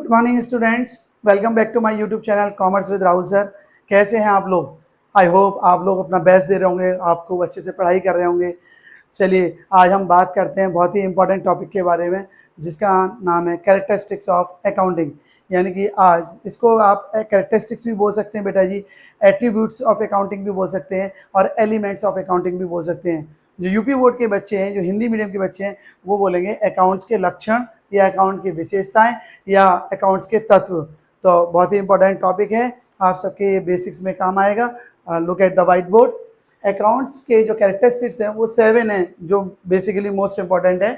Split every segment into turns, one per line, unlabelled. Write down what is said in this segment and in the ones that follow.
Good morning students, welcome back to my YouTube channel commerce with Rahul sir. कैसे हैं आप लोग? आई होप आप लोग अपना बेस्ट दे रहे होंगे, आपको अच्छे से पढ़ाई कर रहे होंगे। चलिए आज हम बात करते हैं बहुत ही इंपॉर्टेंट टॉपिक के बारे में, जिसका नाम है कैरेक्टरिस्टिक्स ऑफ अकाउंटिंग। यानी कि आज इसको आप कैरेक्टरिस्टिक्स भी बोल सकते हैं बेटा जी, एट्रीब्यूट्स ऑफ अकाउंटिंग भी बोल सकते हैं और एलिमेंट्स ऑफ अकाउंटिंग भी बोल सकते हैं। जो यूपी बोर्ड के बच्चे हैं, जो हिंदी मीडियम के बच्चे हैं, वो बोलेंगे अकाउंट्स के लक्षण या अकाउंट की विशेषताएं या अकाउंट्स के तत्व। तो बहुत ही इंपॉर्टेंट टॉपिक है, आप सबके ये बेसिक्स में काम आएगा। Look at the white board. Accounts के जो कैरेक्टरिस्टिक्स हैं वो 7 हैं, जो बेसिकली मोस्ट इंपॉर्टेंट है।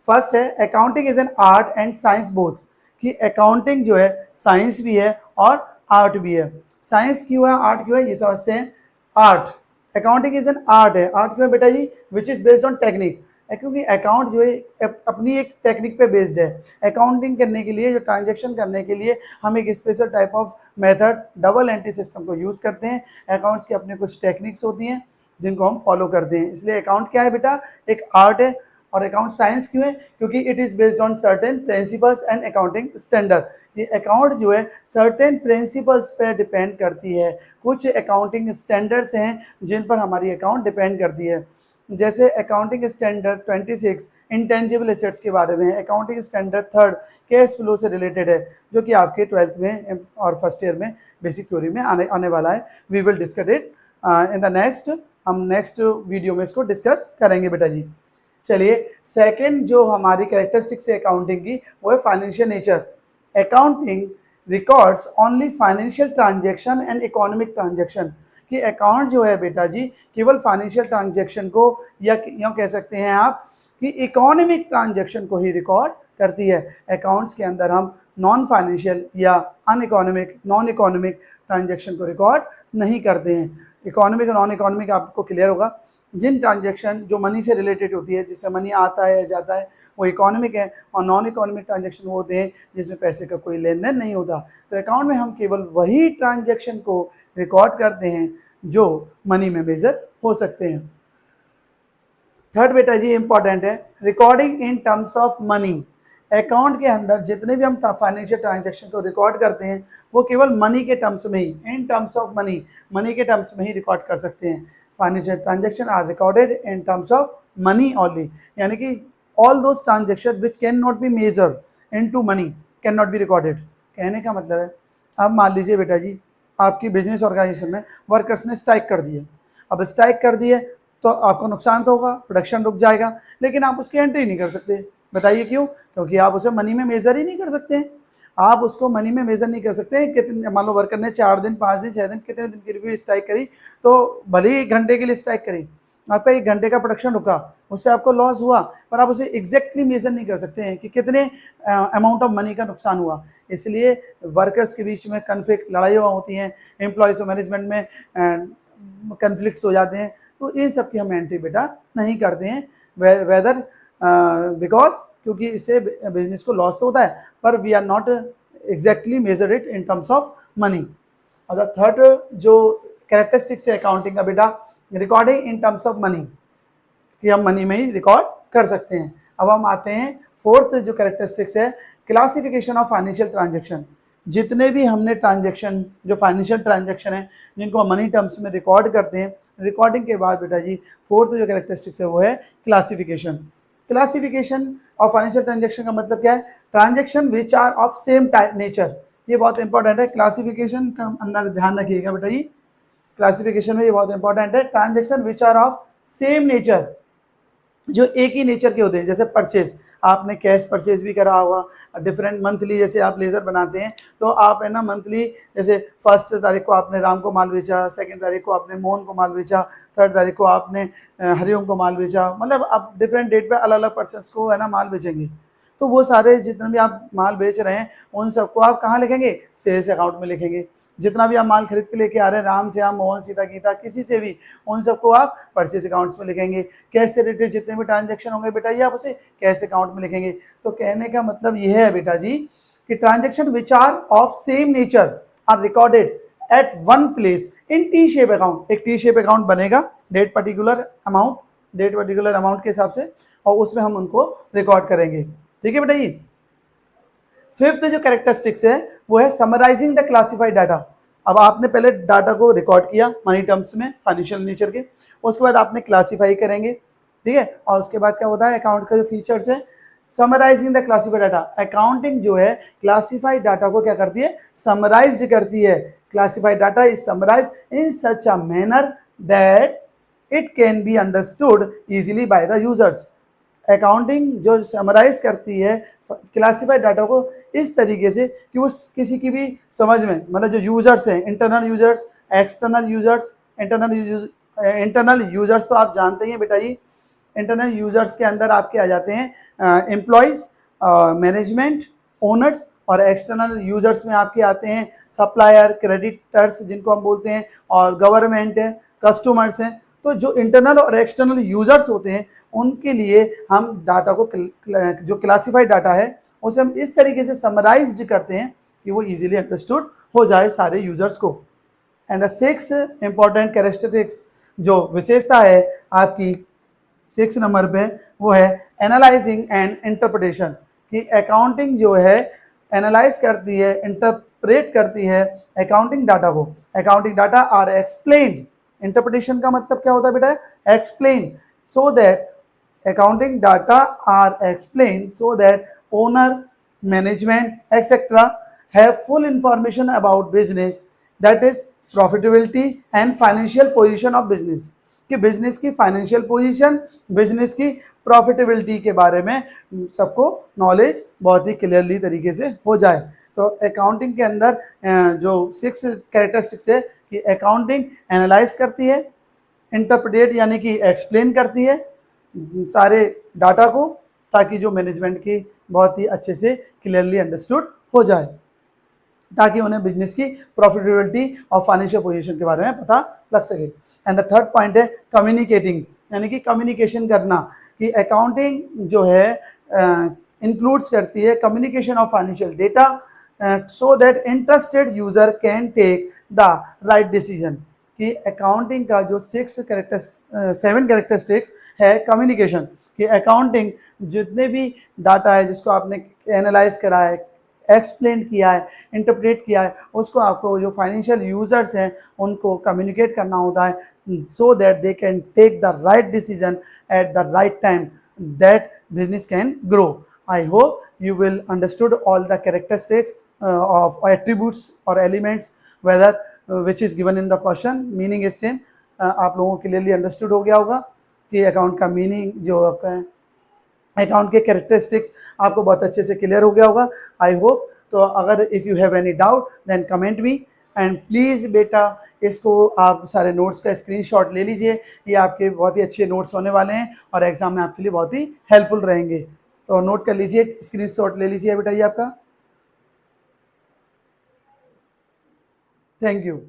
फर्स्ट है accounting is an art and science both, कि अकाउंटिंग जो है साइंस भी है और आर्ट भी है। साइंस क्यों है, आर्ट क्यों है, ये समझते हैं। Art, accounting is an art है। आर्ट क्यों है बेटा जी? Which is based on technique, क्योंकि अकाउंट जो है अपनी एक टेक्निक पे बेस्ड है। अकाउंटिंग करने के लिए, जो ट्रांजैक्शन करने के लिए हम एक special type of method, double entry system को यूज़ करते हैं। अकाउंट्स की अपने कुछ टेक्निक्स होती हैं जिनको हम फॉलो करते हैं, इसलिए अकाउंट क्या है बेटा? एक आर्ट है। और अकाउंट साइंस क्यों है? क्योंकि it is based on certain principles and accounting standard. ये अकाउंट जो है सर्टेन प्रिंसिपल्स पे डिपेंड करती है। कुछ अकाउंटिंग स्टैंडर्ड्स हैं जिन पर हमारी अकाउंट डिपेंड करती है। जैसे अकाउंटिंग स्टैंडर्ड 26 इंटेंजिबल एसेट्स के बारे में है। अकाउंटिंग स्टैंडर्ड 3 कैश फ्लो से रिलेटेड है, जो कि आपके 12th में और फर्स्ट ईयर में बेसिक थ्योरी में आने वाला है। We will discuss it in the next, हम नेक्स्ट वीडियो में इसको डिस्कस करेंगे बेटा जी। चलिए सेकंड जो हमारी कैरेक्टरिस्टिक्स है अकाउंटिंग की, वो है financial nature. Accounting records only financial transaction and economic transaction, कि अकाउंट जो है बेटा जी केवल फाइनेंशियल ट्रांजैक्शन को, या यूँ कह सकते हैं आप कि इकोनॉमिक ट्रांजैक्शन को ही रिकॉर्ड करती है। अकाउंट्स के अंदर हम नॉन फाइनेंशियल या नॉन इकोनॉमिक ट्रांजैक्शन को रिकॉर्ड नहीं करते हैं। इकोनॉमिक और नॉन इकोनॉमिक आपको क्लियर होगा। जिन ट्रांजैक्शन जो मनी से रिलेटेड होती है, जिसमें मनी आता है या जाता है, वो इकोनॉमिक है। और नॉन इकोनॉमिक ट्रांजैक्शन वो होते हैं जिसमें पैसे का कोई लेन देन नहीं होता। तो अकाउंट में हम केवल वही ट्रांजैक्शन को रिकॉर्ड करते हैं जो मनी में मेजर हो सकते हैं। थर्ड बेटा जी इंपॉर्टेंट है, recording in terms of money. Account के अंदर जितने भी हम फाइनेंशियल ट्रांजैक्शन को रिकॉर्ड करते हैं वो केवल मनी के टर्म्स में ही, in terms of money, money के टर्म्स में ही रिकॉर्ड कर सकते हैं। Financial transaction are recorded in terms of money only, यानी कि all those transaction which can not be measure into money can not be recorded. कहने का मतलब है, अब मान लीजिए बेटा जी आपकी बिजनेस ऑर्गेनाइजेशन में वर्कर्स ने स्ट्राइक कर दिए। अब स्ट्राइक कर दिए तो आपको नुकसान तो होगा, प्रोडक्शन रुक जाएगा, लेकिन आप उसकी एंट्री नहीं कर सकते। बताइए क्यों? क्योंकि आप उसे मनी में मेजर ही नहीं कर सकते हैं। आप उसको मनी में मेजर नहीं कर सकते। कितने, मान लो वर्कर ने 4 दिन, 5 दिन, 6 दिन, कितने दिन के लिए स्ट्राइक करी, तो भले ही 1 घंटे के लिए स्ट्राइक करी, आपका 1 घंटे का प्रोडक्शन रुका, उससे आपको लॉस हुआ, पर आप उसे एग्जैक्टली मेजर नहीं कर सकते हैं कि कितने अमाउंट ऑफ मनी का नुकसान हुआ। इसलिए वर्कर्स के बीच में कन्फ्लिक्ट, लड़ाइयाँ होती हैं, एम्प्लॉयज़ और मैनेजमेंट में कन्फ्लिक्ट्स हो जाते हैं। तो इन सब की हम एंट्री बेटा नहीं करते हैं, वेदर बिकॉज, क्योंकि इससे बिजनेस को लॉस तो होता है, पर we are not exactly measure it in terms of money. और द थर्ड जो कैरेक्टरिस्टिक्स है अकाउंटिंग का बेटा, recording in terms of money, कि हम मनी में ही रिकॉर्ड कर सकते हैं। अब हम आते हैं फोर्थ जो कैरेक्टरिस्टिक्स है, क्लासिफिकेशन ऑफ फाइनेंशियल ट्रांजैक्शन। जितने भी हमने ट्रांजैक्शन, जो फाइनेंशियल ट्रांजैक्शन है जिनको हम मनी टर्म्स में रिकॉर्ड करते हैं, रिकॉर्डिंग के बाद बेटा जी फोर्थ जो कैरेक्टरिस्टिक्स है वो है classification. Classification of financial transaction का मतलब क्या है? Transaction which are of same type nature. ये बहुत इंपॉर्टेंट है, क्लासिफिकेशन का अंदर ध्यान रखिएगा बेटा जी। क्लासिफिकेशन में ये बहुत इंपॉर्टेंट है, transaction which are of same nature, जो एक ही नेचर के होते हैं। जैसे परचेज, आपने कैश परचेज भी करा होगा, डिफरेंट मंथली, जैसे आप लेज़र बनाते हैं तो आप है ना मंथली, जैसे 1 तारीख को आपने राम को माल बेचा, 2 तारीख को आपने मोहन को माल बेचा, 3 तारीख को आपने हरिओम को माल बेचा, मतलब आप डिफरेंट डेट पे अलग अलग पर्सन्स को है ना माल बेचेंगे। तो वो सारे जितने भी आप माल बेच रहे हैं उन सबको आप कहाँ लिखेंगे? सेल्स अकाउंट में लिखेंगे। जितना भी आप माल खरीद के लेके आ रहे हैं, राम श्याम मोहन सीता गीता, किसी से भी, उन सबको आप परचेज अकाउंट्स में लिखेंगे। कैश से रिलेटेड जितने भी ट्रांजैक्शन होंगे बेटा ये आप उसे कैश अकाउंट में लिखेंगे। तो कहने का मतलब यह है बेटा जी कि transaction which are of same nature are recorded at one place in T shape account. एक टी शेप अकाउंट बनेगा, डेट पर्टिकुलर अमाउंट के हिसाब से, और उसमें हम उनको रिकॉर्ड करेंगे। ठीक है बेटा जी। फिफ्थ जो कैरेक्टरिस्टिक्स है वो है समराइजिंग द क्लासिफाइड डाटा। अब आपने पहले डाटा को रिकॉर्ड किया मनी टर्म्स में फाइनेंशियल नेचर के, उसके बाद आपने क्लासीफाई करेंगे, ठीक है, और उसके बाद क्या होता है अकाउंट का जो फीचर्स है summarising the classified data. Accounting जो है क्लासिफाइड डाटा को क्या करती है, समराइज्ड करती है। Classified data is summarised in such a manner that it can be understood easily by the users. Accounting जो समराइज करती है क्लासिफाइड डाटा को इस तरीके से कि वो किसी की भी समझ में, मतलब जो यूजर्स हैं, internal users, external users, internal users तो आप जानते ही हैं बेटा जी। इंटरनल यूजर्स के अंदर आपके आ जाते हैं एम्प्लॉयज, मैनेजमेंट, ओनर्स, और एक्सटर्नल यूजर्स में आपके आते हैं सप्लायर, क्रेडिटर्स जिनको हम बोलते हैं, और गवर्नमेंट है, कस्टमर्स हैं। तो जो इंटरनल और एक्सटर्नल यूजर्स होते हैं उनके लिए हम डाटा को जो क्लासिफाइड डाटा है उसे हम इस तरीके से समराइज्ड करते हैं कि वो इजीली अंडरस्टूड हो जाए सारे यूजर्स को। And the six important characteristics, जो विशेषता है आपकी 6 नंबर पे, वो है एनालाइजिंग एंड इंटरप्रिटेशन। कि अकाउंटिंग जो है एनालाइज करती है, इंटरप्रेट करती है अकाउंटिंग डाटा को। Accounting data are explained, interpretation का मतलब क्या होता है बेटा, explain, so that accounting data are explained so that owner, management, etc. have full information about business, that is profitability and financial position of business। कि business की financial position, business की profitability के बारे में सबको नॉलेज बहुत ही clearly तरीके से हो जाए। तो अकाउंटिंग के अंदर जो 6 कैरेक्टरिस्टिक्स है कि अकाउंटिंग एनालाइज करती है, इंटरप्रेट यानी कि एक्सप्लेन करती है सारे डाटा को, ताकि जो मैनेजमेंट की बहुत ही अच्छे से क्लियरली अंडरस्टूड हो जाए, ताकि उन्हें बिजनेस की प्रॉफिटेबिलिटी और फाइनेंशियल पोजीशन के बारे में पता लग सके। एंड द थर्ड पॉइंट है कम्युनिकेटिंग, यानी कि कम्युनिकेशन करना। कि अकाउंटिंग जो है इंक्लूड्स करती है communication of financial data so that interested user can take the right decision. कि अकाउंटिंग का जो 7 कैरेक्टरिस्टिक्स है कम्युनिकेशन, कि अकाउंटिंग जितने भी डाटा है जिसको आपने एनालाइज करा है, एक्सप्लेन किया है, इंटरप्रेट किया है, उसको आपको जो फाइनेंशियल यूजर्स हैं उनको कम्युनिकेट करना होता है so that they can take the right decision at the right time, that business can grow. I hope you will understood all the characteristics of attributes or elements whether which is given in the question, meaning is same। आप लोगों को clearly understood हो गया होगा कि account का meaning जो आपका है, अकाउंट के कैरेक्टरिस्टिक्स आपको बहुत अच्छे से क्लियर हो गया होगा आई होप। तो अगर if you have any doubt then comment me, and please बेटा इसको आप सारे नोट्स का स्क्रीनशॉट ले लीजिए, ये आपके बहुत ही अच्छे नोट्स होने वाले हैं और एग्जाम में आपके लिए बहुत ही हेल्पफुल रहेंगे। तो नोट कर लीजिए, स्क्रीनशॉट ले लीजिए बेटा ये आपका। Thank you.